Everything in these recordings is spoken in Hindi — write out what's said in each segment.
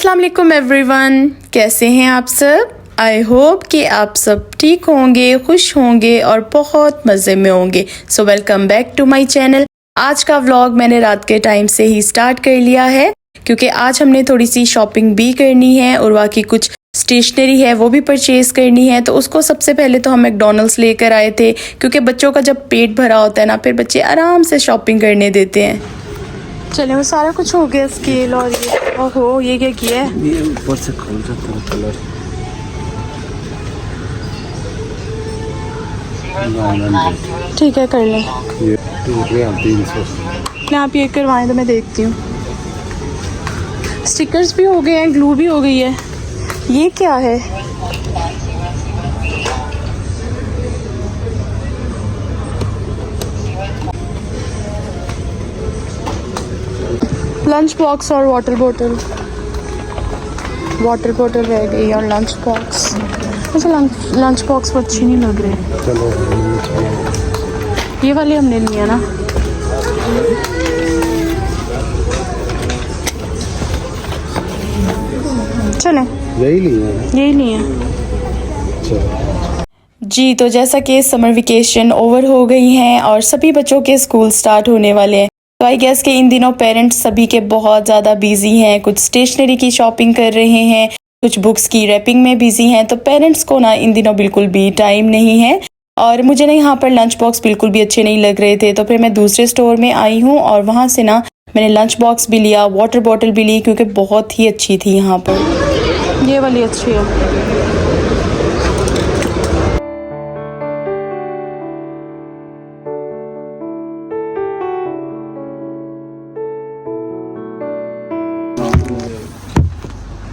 अस्सलाम वालेकुम एवरीवन, कैसे हैं आप सब। आई होप कि आप सब ठीक होंगे, खुश होंगे और बहुत मज़े में होंगे। So welcome back to my channel. आज का व्लॉग मैंने रात के टाइम से ही स्टार्ट कर लिया है क्योंकि आज हमने थोड़ी सी शॉपिंग भी करनी है और बाकी कुछ स्टेशनरी है वो भी परचेज़ करनी है। तो उसको सबसे पहले तो हम मैकडॉनल्ड्स लेकर आए थे क्योंकि बच्चों का जब पेट भरा होता है ना, फिर बच्चे आराम से शॉपिंग करने देते हैं। चले वो सारा कुछ हो गया, स्केल और ये ओहो ये क्या किया है, ये ऊपर से खोल जाता है कलर। ठीक है कर लें। ये 300 आप ये करवाएं तो मैं देखती हूँ। स्टिकर्स भी हो गए हैं, ग्लू भी हो गई है। ये क्या है, लंच बॉक्स और वाटर बोतल रह गई और लंच बॉक्स। मुझे लंच बॉक्स वो अच्छी नहीं लग रही। चलो ये वाली हमने लिया ना। चले यही लिया है। यही लिया। चलो जी तो जैसा कि समर वेकेशन ओवर हो गई हैं और सभी बच्चों के स्कूल स्टार्ट होने वाले हैं, तो आई गेस कि इन दिनों पेरेंट्स सभी के बहुत ज़्यादा बिजी हैं। कुछ स्टेशनरी की शॉपिंग कर रहे हैं, कुछ बुक्स की रैपिंग में बिजी हैं। तो पेरेंट्स को ना इन दिनों बिल्कुल भी टाइम नहीं है और मुझे ना यहाँ पर लंच बॉक्स बिल्कुल भी अच्छे नहीं लग रहे थे। तो फिर मैं दूसरे स्टोर में आई हूँ और वहाँ से ना मैंने लंच बॉक्स भी लिया, वाटर बॉटल भी ली क्योंकि बहुत ही अच्छी थी यहाँ पर। ये वाली अच्छी है।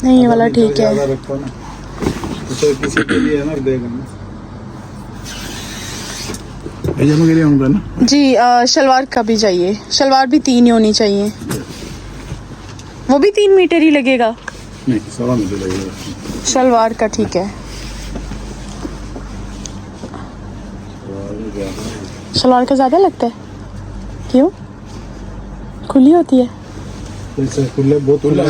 नहीं ये वाला ठीक है। रखो ना, तो किसी के लिए है ना, देगा ना के लिए होगा ना जी। शलवार का भी चाहिए, शलवार भी 3 ही होनी चाहिए। वो भी 3 मीटर ही लगेगा। नहीं 16 मीटर लगेगा शलवार का। ठीक है, शलवार का ज़्यादा लगता है। क्यों, खुली होती है। खुले बहुत खुले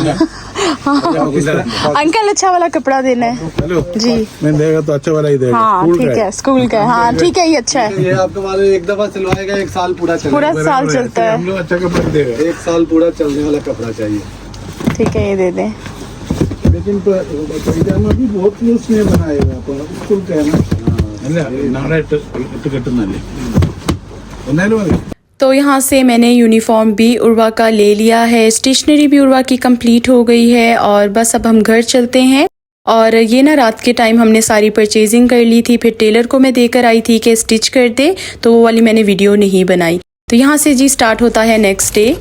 अंकल अच्छा वाला कपड़ा देना है। हेलो जी मैं देगा तो अच्छा वाला ही देगा। हाँ ठीक है, स्कूल का। हाँ ठीक है, ये अच्छा है। ये आपके वाले एक दफा सिलवाएगा, 1 साल पूरा चलेगा। पूरा साल चलता है। हम लोग अच्छा कपड़ा देगा। 1 साल पूरा चलने वाला कपड़ा चाहिए। ठीक है, ये दे दें। लेकिन पैजामा भी बहुत उसने बनाएगा तो स्कूल का है ना, नारा इट कटनाले उन्हें वाले। तो यहाँ से मैंने यूनिफॉर्म भी उर्वा का ले लिया है, स्टेशनरी भी उर्वा की कंप्लीट हो गई है और बस अब हम घर चलते हैं। और ये ना रात के टाइम हमने सारी परचेजिंग कर ली थी, फिर टेलर को मैं देकर आई थी कि स्टिच कर दे, तो वो वाली मैंने वीडियो नहीं बनाई। तो यहाँ से जी स्टार्ट होता है नेक्स्ट डे।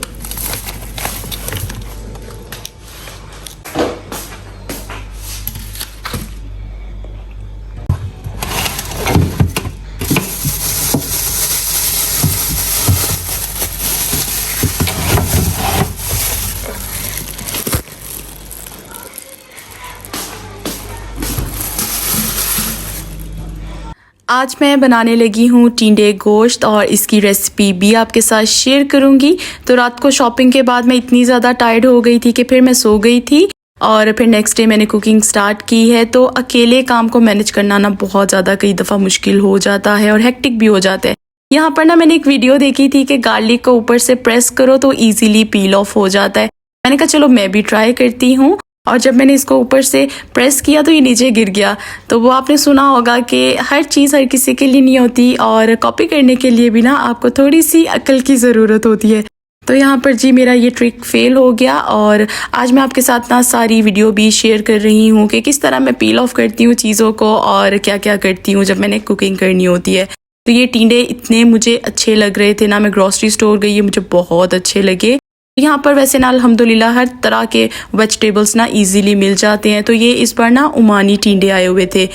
आज मैं बनाने लगी हूँ टिंडे गोश्त और इसकी रेसिपी भी आपके साथ शेयर करूँगी। तो रात को शॉपिंग के बाद मैं इतनी ज़्यादा टायर्ड हो गई थी कि फिर मैं सो गई थी और फिर नेक्स्ट डे मैंने कुकिंग स्टार्ट की है। तो अकेले काम को मैनेज करना ना बहुत ज़्यादा कई दफ़ा मुश्किल हो जाता है और हेक्टिक भी हो जाता है। यहाँ पर ना मैंने एक वीडियो देखी थी कि गार्लिक को ऊपर से प्रेस करो तो ईजीली पील ऑफ हो जाता है। मैंने कहा चलो मैं भी ट्राई करती हूँ और जब मैंने इसको ऊपर से प्रेस किया तो ये नीचे गिर गया। तो वो आपने सुना होगा कि हर चीज़ हर किसी के लिए नहीं होती और कॉपी करने के लिए भी ना आपको थोड़ी सी अक्ल की ज़रूरत होती है। तो यहाँ पर जी मेरा ये ट्रिक फेल हो गया और आज मैं आपके साथ ना सारी वीडियो भी शेयर कर रही हूँ कि किस तरह मैं पील ऑफ करती हूँ चीज़ों को और क्या क्या करती हूँ जब मैंने कुकिंग करनी होती है। तो ये टिंडे इतने मुझे अच्छे लग रहे थे ना, मैं ग्रॉसरी स्टोर गई, मुझे बहुत अच्छे लगे। यहाँ पर वैसे ना अल्हम्दुलिल्लाह हर तरह के वेजिटेबल्स ना इजीली मिल जाते हैं। तो ये इस बार ना ओमानी टिंडे आए हुए थे,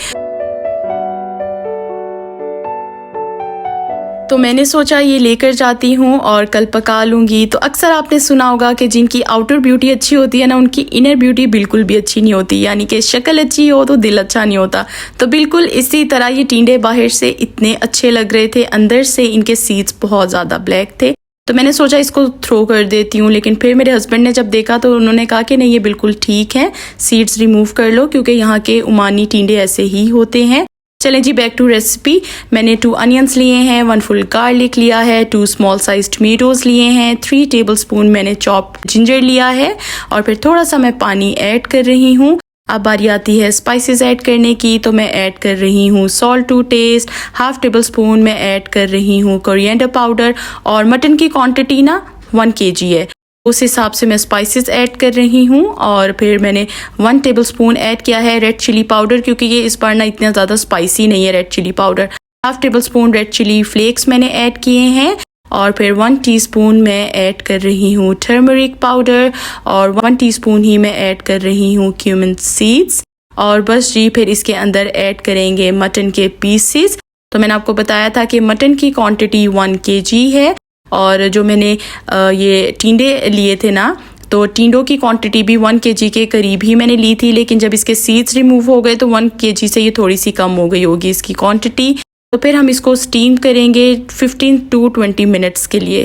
तो मैंने सोचा ये लेकर जाती हूँ और कल पका लूँगी। तो अक्सर आपने सुना होगा कि जिनकी आउटर ब्यूटी अच्छी होती है ना, उनकी इनर ब्यूटी बिल्कुल भी अच्छी नहीं होती, यानी कि शक्ल अच्छी हो तो दिल अच्छा नहीं होता। तो बिल्कुल इसी तरह ये टिंडे बाहर से इतने अच्छे लग रहे थे, अंदर से इनके सीड्स बहुत ज़्यादा ब्लैक थे। तो मैंने सोचा इसको थ्रो कर देती हूँ, लेकिन फिर मेरे हस्बैंड ने जब देखा तो उन्होंने कहा कि नहीं ये बिल्कुल ठीक है, सीड्स रिमूव कर लो क्योंकि यहाँ के ओमानी टिंडे ऐसे ही होते हैं। चलें जी बैक टू रेसिपी। मैंने 2 अनियंस लिए हैं, 1 फुल गार्लिक लिया है, 2 स्मॉल साइज टमेटोज़ लिए हैं, 3 टेबलस्पून मैंने चॉप्ड जिंजर लिया है और फिर थोड़ा सा मैं पानी ऐड कर रही हूँ। अब बारी आती है स्पाइसेस ऐड करने की, तो मैं ऐड कर रही हूँ सॉल्ट टू टेस्ट, 1/2 टेबलस्पून मैं ऐड कर रही हूँ कोरिएंडर पाउडर और मटन की क्वांटिटी ना 1 kg है, उस हिसाब से मैं स्पाइसेस ऐड कर रही हूँ। और फिर मैंने 1 टेबलस्पून ऐड किया है रेड चिली पाउडर, क्योंकि ये इस बार ना इतना ज़्यादा स्पाइसी नहीं है red chilli powder. 1/2 tablespoon red chilli flakes मैंने ऐड किए हैं और फिर 1 टीस्पून मैं ऐड कर रही हूँ टर्मरिक पाउडर और 1 टीस्पून ही मैं ऐड कर रही हूँ क्यूमिन सीड्स। और बस जी फिर इसके अंदर ऐड करेंगे मटन के पीसेस। तो मैंने आपको बताया था कि मटन की क्वांटिटी 1 kg है और जो मैंने ये टिंडे लिए थे ना, तो टिंडों की क्वांटिटी भी 1 kg के करीब ही मैंने ली थी, लेकिन जब इसके सीड्स रिमूव हो गए तो 1 kg से ये थोड़ी सी कम हो गई होगी इसकी क्वांटिटी। तो फिर हम इसको स्टीम करेंगे 15 to 20 मिनट्स के लिए।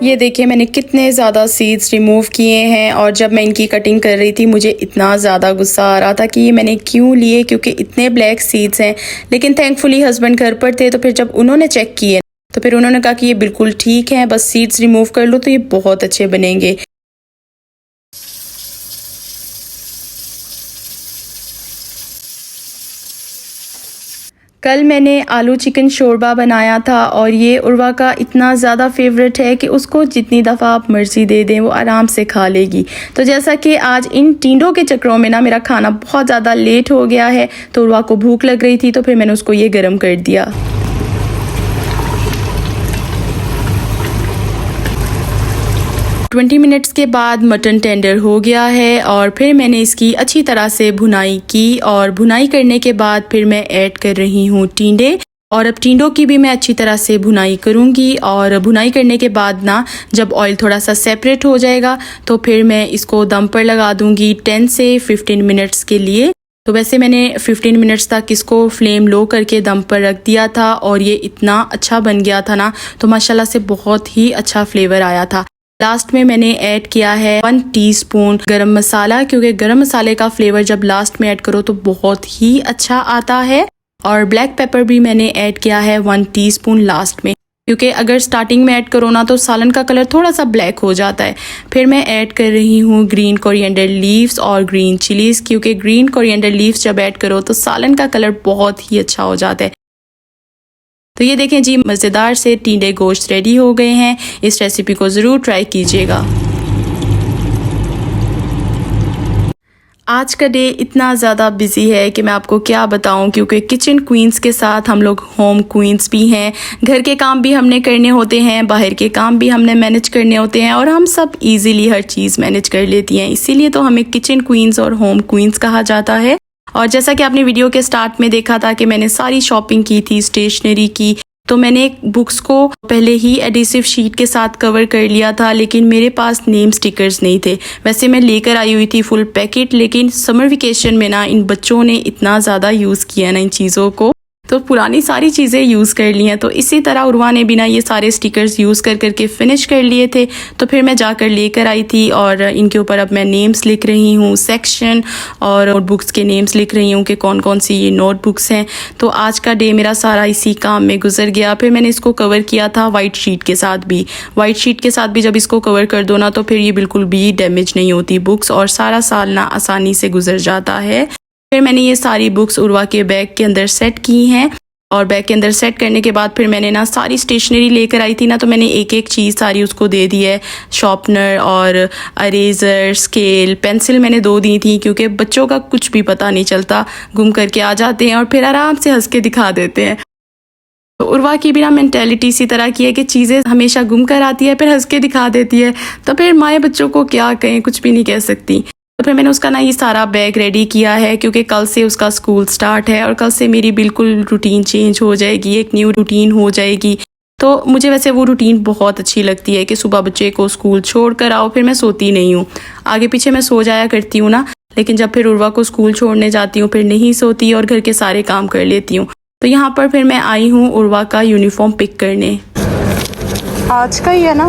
ये देखिए मैंने कितने ज़्यादा सीड्स रिमूव किए हैं और जब मैं इनकी कटिंग कर रही थी मुझे इतना ज़्यादा गुस्सा आ रहा था कि ये मैंने क्यों लिए, क्योंकि इतने ब्लैक सीड्स हैं। लेकिन थैंकफुली हस्बैंड घर पर थे, तो फिर जब उन्होंने चेक किए तो फिर उन्होंने कहा कि ये बिल्कुल ठीक है, बस सीड्स रिमूव कर लो तो ये बहुत अच्छे बनेंगे। कल मैंने आलू चिकन शोरबा बनाया था और ये उर्वा का इतना ज़्यादा फेवरेट है कि उसको जितनी दफ़ा आप मर्ज़ी दे दें वो आराम से खा लेगी। तो जैसा कि आज इन टिंडों के चक्करों में ना मेरा खाना बहुत ज़्यादा लेट हो गया है, तो उर्वा को भूख लग रही थी, तो फिर मैंने उसको ये गर्म कर दिया। 20 मिनट्स के बाद मटन टेंडर हो गया है और फिर मैंने इसकी अच्छी तरह से भुनाई की और भुनाई करने के बाद फिर मैं ऐड कर रही हूँ टिंडे और अब टिंडों की भी मैं अच्छी तरह से भुनाई करूँगी। और भुनाई करने के बाद ना जब ऑयल थोड़ा सा सेपरेट हो जाएगा तो फिर मैं इसको दम पर लगा दूँगी 10 से 15 मिनट्स के लिए। तो वैसे मैंने 15 मिनट्स तक इसको फ्लेम लो करके दम पर रख दिया था और ये इतना अच्छा बन गया था ना, तो माशाल्लाह से बहुत ही अच्छा फ्लेवर आया था। लास्ट में मैंने ऐड किया है 1 टीस्पून गरम मसाला, क्योंकि गरम मसाले का फ्लेवर जब लास्ट में ऐड करो तो बहुत ही अच्छा आता है। और ब्लैक पेपर भी मैंने ऐड किया है 1 टीस्पून लास्ट में, क्योंकि अगर स्टार्टिंग में ऐड करो ना तो सालन का कलर थोड़ा सा ब्लैक हो जाता है। फिर मैं ऐड कर रही हूँ ग्रीन कोरिएंडर लीव्स और ग्रीन चिलीज़, क्योंकि ग्रीन कोरिएंडर लीव्स जब ऐड करो तो सालन का कलर बहुत ही अच्छा हो जाता है। तो ये देखें जी मज़ेदार से टिंडे गोश्त रेडी हो गए हैं। इस रेसिपी को ज़रूर ट्राई कीजिएगा। आज का डे इतना ज़्यादा बिजी है कि मैं आपको क्या बताऊं, क्योंकि किचन क्वींस के साथ हम लोग होम क्वींस भी हैं। घर के काम भी हमने करने होते हैं, बाहर के काम भी हमने मैनेज करने होते हैं और हम सब इजीली हर चीज़ मैनेज कर लेती हैं। इसीलिए तो हमें किचन क्वींस और होम क्वींस कहा जाता है। और जैसा कि आपने वीडियो के स्टार्ट में देखा था कि मैंने सारी शॉपिंग की थी स्टेशनरी की, तो मैंने बुक्स को पहले ही एडिसिव शीट के साथ कवर कर लिया था, लेकिन मेरे पास नेम स्टिकर्स नहीं थे। वैसे मैं लेकर आई हुई थी फुल पैकेट, लेकिन समर वेकेशन में ना इन बच्चों ने इतना ज़्यादा यूज़ किया ना इन चीज़ों को, तो पुरानी सारी चीज़ें यूज़ कर ली हैं। तो इसी तरह उर्वा ने भी ना ये सारे स्टिकर्स यूज़ कर करके फ़िनिश कर लिए थे। तो फिर मैं जाकर लेकर आई थी और इनके ऊपर अब मैं नेम्स लिख रही हूँ, सेक्शन और बुक्स के नेम्स लिख रही हूँ कि कौन कौन सी ये नोटबुक्स हैं। तो आज का डे मेरा सारा इसी काम में गुजर गया। फिर मैंने इसको कवर किया था वाइट शीट के साथ भी। वाइट शीट के साथ भी जब इसको कवर कर दो ना तो फिर ये बिल्कुल भी डैमेज नहीं होती बुक्स और सारा साल ना आसानी से गुजर जाता है। फिर मैंने ये सारी बुक्स उर्वा के बैग के अंदर सेट की हैं और बैग के अंदर सेट करने के बाद फिर मैंने ना सारी स्टेशनरी लेकर आई थी ना, तो मैंने एक एक चीज़ सारी उसको दे दी है। शॉर्पनर और अरेज़र, स्केल, पेंसिल मैंने 2 दी थी, क्योंकि बच्चों का कुछ भी पता नहीं चलता, गुम करके आ जाते हैं और फिर आराम से हंस के दिखा देते हैं। तो उर्वा की भी ना मेंटेलिटी इसी तरह की है कि चीज़ें हमेशा गुम कर आती है फिर हंस के दिखा देती है। तो फिर माएँ बच्चों को क्या कहें, कुछ भी नहीं कह सकती। तो फिर मैंने उसका ना ये सारा बैग रेडी किया है, क्योंकि कल से उसका स्कूल स्टार्ट है और कल से मेरी बिल्कुल रूटीन चेंज हो जाएगी, एक न्यू रूटीन हो जाएगी। तो मुझे वैसे वो रूटीन बहुत अच्छी लगती है कि सुबह बच्चे को स्कूल छोड़ कर आओ, फिर मैं सोती नहीं हूँ। आगे पीछे मैं सो जाया करती हूँ ना, लेकिन जब फिर उर्वा को स्कूल छोड़ने जाती हूँ फिर नहीं सोती और घर के सारे काम कर लेती हूँ। तो यहाँ पर फिर मैं आई हूँ उर्वा का यूनिफॉर्म पिक करने। आज का ही है ना?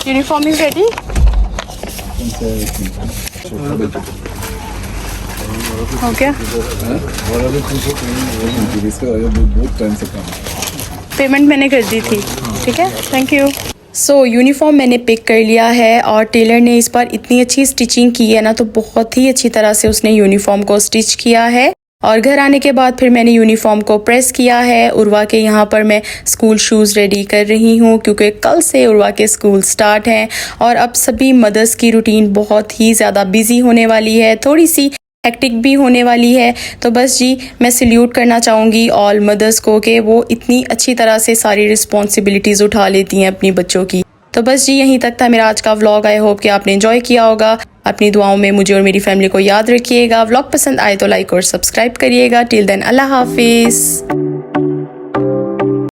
Uniform is ready. हो गया? पेमेंट मैंने कर दी थी। ठीक है, थैंक यू। सो यूनिफॉर्म मैंने पिक कर लिया है और टेलर ने इस बार इतनी अच्छी स्टिचिंग की है ना, तो बहुत ही अच्छी तरह से उसने यूनिफॉर्म को स्टिच किया है। और घर आने के बाद फिर मैंने यूनिफॉर्म को प्रेस किया है। उर्वा के यहाँ पर मैं स्कूल शूज़ रेडी कर रही हूँ क्योंकि कल से उर्वा के स्कूल स्टार्ट हैं और अब सभी मदर्स की रूटीन बहुत ही ज़्यादा बिजी होने वाली है, थोड़ी सी हेक्टिक भी होने वाली है। तो बस जी, मैं सल्यूट करना चाहूँगी ऑल मदर्स को कि वो इतनी अच्छी तरह से सारी रिस्पॉन्सिबिलिटीज़ उठा लेती हैं अपनी बच्चों की। तो बस जी, यहीं तक था मेरा आज का व्लॉग। आई होप कि आपने एंजॉय किया होगा। अपनी दुआओं में मुझे और मेरी फैमिली को याद रखिएगा। व्लॉग पसंद आए तो लाइक और सब्सक्राइब करिएगा। टिल देन, अल्लाह हाफिज़।